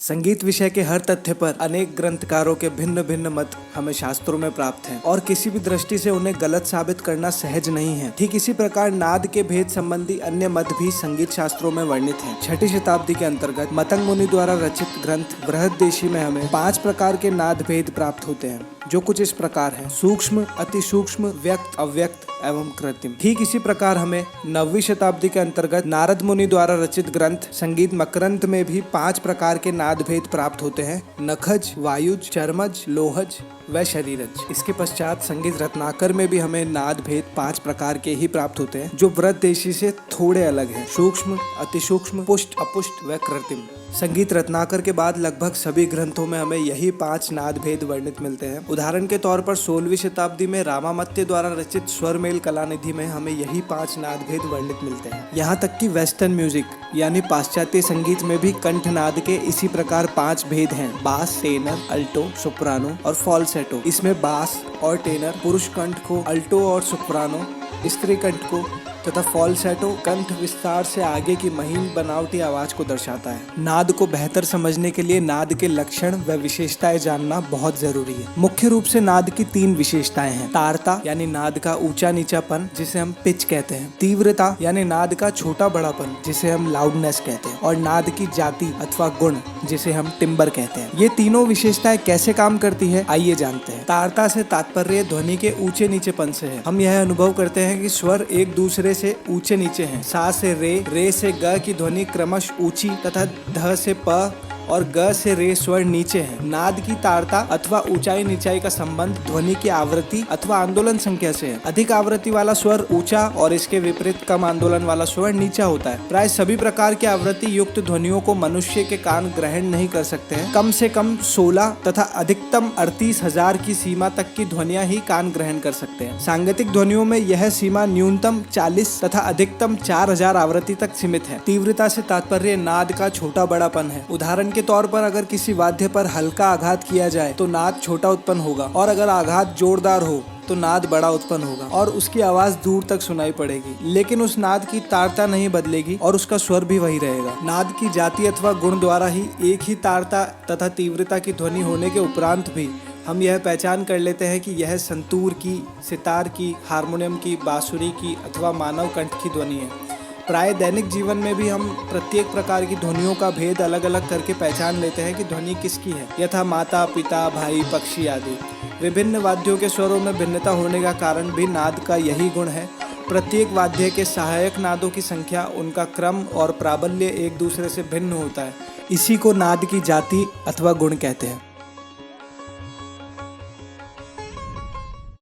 संगीत विषय के हर तथ्य पर अनेक ग्रंथकारों के भिन्न भिन्न मत हमें शास्त्रों में प्राप्त हैं और किसी भी दृष्टि से उन्हें गलत साबित करना सहज नहीं है। ठीक इसी प्रकार नाद के भेद संबंधी अन्य मत भी संगीत शास्त्रों में वर्णित हैं। 6ठी शताब्दी के अंतर्गत मतंग मुनि द्वारा रचित ग्रंथ बृहददेशी में हमें 5 प्रकार के नाद भेद प्राप्त होते हैं, जो कुछ इस प्रकार हैं: सूक्ष्म, अति सूक्ष्म, व्यक्त, अव्यक्त एवं कृत्रिम। ठीक इसी प्रकार हमें 9वीं शताब्दी के अंतर्गत नारद मुनि द्वारा रचित ग्रंथ संगीत मकरंद में भी 5 प्रकार के नाद भेद प्राप्त होते हैं: नखज, वायुज, चर्मज, लोहज व शरीरज। इसके पश्चात संगीत रत्नाकर में भी हमें नाद भेद 5 प्रकार के ही प्राप्त होते हैं, जो बृहददेशी से थोड़े अलग हैं: सूक्ष्म, अति सूक्ष्म, पुष्ट, अपुष्ट व कृत्रिम। संगीत रत्नाकर के बाद लगभग सभी ग्रंथों में हमें यही 5 नाद भेद वर्णित मिलते हैं। उदाहरण के तौर पर 16वीं शताब्दी में रामामत्य द्वारा रचित स्वरमेल कलानिधि में हमें यही 5 नाद भेद वर्णित मिलते हैं। यहाँ तक कि वेस्टर्न म्यूजिक यानी पाश्चात्य संगीत में भी कंठनाद के इसी प्रकार 5 भेद हैं: बास, टेनर, अल्टो, सोप्रानो और फॉल्सेटो। इसमें बास और टेनर पुरुष कंठ को, अल्टो और सोप्रानो स्त्री कंठ को तथा फॉल्सेटो कंठ विस्तार से आगे की महीन बनावटी आवाज को दर्शाता है। नाद को बेहतर समझने के लिए नाद के लक्षण व विशेषताएं जानना बहुत जरूरी है। मुख्य रूप से नाद की 3 विशेषताएं हैं: तारता यानी नाद का ऊंचा नीचापन, जिसे हम पिच कहते हैं; तीव्रता यानी नाद का छोटा बड़ापन, जिसे हम लाउडनेस कहते हैं; और नाद की जाति अथवा गुण, जिसे हम टिम्बर कहते हैं। ये तीनों विशेषताएं कैसे काम करती है, आइए जानते हैं। तारता से तात्पर्य ध्वनि के ऊंचे नीचेपन से है। हम यह अनुभव करते हैं कि स्वर एक दूसरे से ऊंचे नीचे हैं। सा से रे से ग की ध्वनि क्रमश ऊंची तथा ध से प और ग से रे स्वर नीचे हैं। नाद की तारता अथवा ऊंचाई नीचाई का संबंध ध्वनि की आवृत्ति अथवा आंदोलन संख्या से है। अधिक आवृत्ति वाला स्वर ऊंचा और इसके विपरीत कम आंदोलन वाला स्वर नीचा होता है। प्राय सभी प्रकार की आवृत्ति युक्त ध्वनियों को मनुष्य के कान ग्रहण नहीं कर सकते हैं। कम से कम 16 तथा अधिकतम 38,000 की सीमा तक की ध्वनियां ही कान ग्रहण कर सकते हैं। सांगीतिक ध्वनियों में यह सीमा न्यूनतम 40 तथा अधिकतम 4,000 आवृत्ति तक सीमित है। तीव्रता से तात्पर्य नाद का छोटा बड़ापन है। उदाहरण के तौर पर अगर किसी वाद्य पर हल्का आघात किया जाए तो नाद छोटा उत्पन्न होगा, और अगर आघात जोरदार हो तो नाद बड़ा उत्पन्न होगा और उसकी आवाज दूर तक सुनाई पड़ेगी, लेकिन उस नाद की तारता नहीं बदलेगी और उसका स्वर भी वही रहेगा। नाद की जाति अथवा गुण द्वारा ही एक ही तारता तथा तीव्रता की ध्वनि होने के उपरांत भी हम यह पहचान कर लेते हैं कि यह संतूर की, सितार की, हारमोनियम की, बांसुरी की अथवा मानव कंठ की ध्वनि है। प्राय दैनिक जीवन में भी हम प्रत्येक प्रकार की ध्वनियों का भेद अलग अलग करके पहचान लेते हैं कि ध्वनि किसकी है, यथा माता, पिता, भाई, पक्षी आदि। विभिन्न वाद्यों के स्वरों में भिन्नता होने का कारण भी नाद का यही गुण है। प्रत्येक वाद्य के सहायक नादों की संख्या, उनका क्रम और प्राबल्य एक दूसरे से भिन्न होता है। इसी को नाद की जाति अथवा गुण कहते हैं।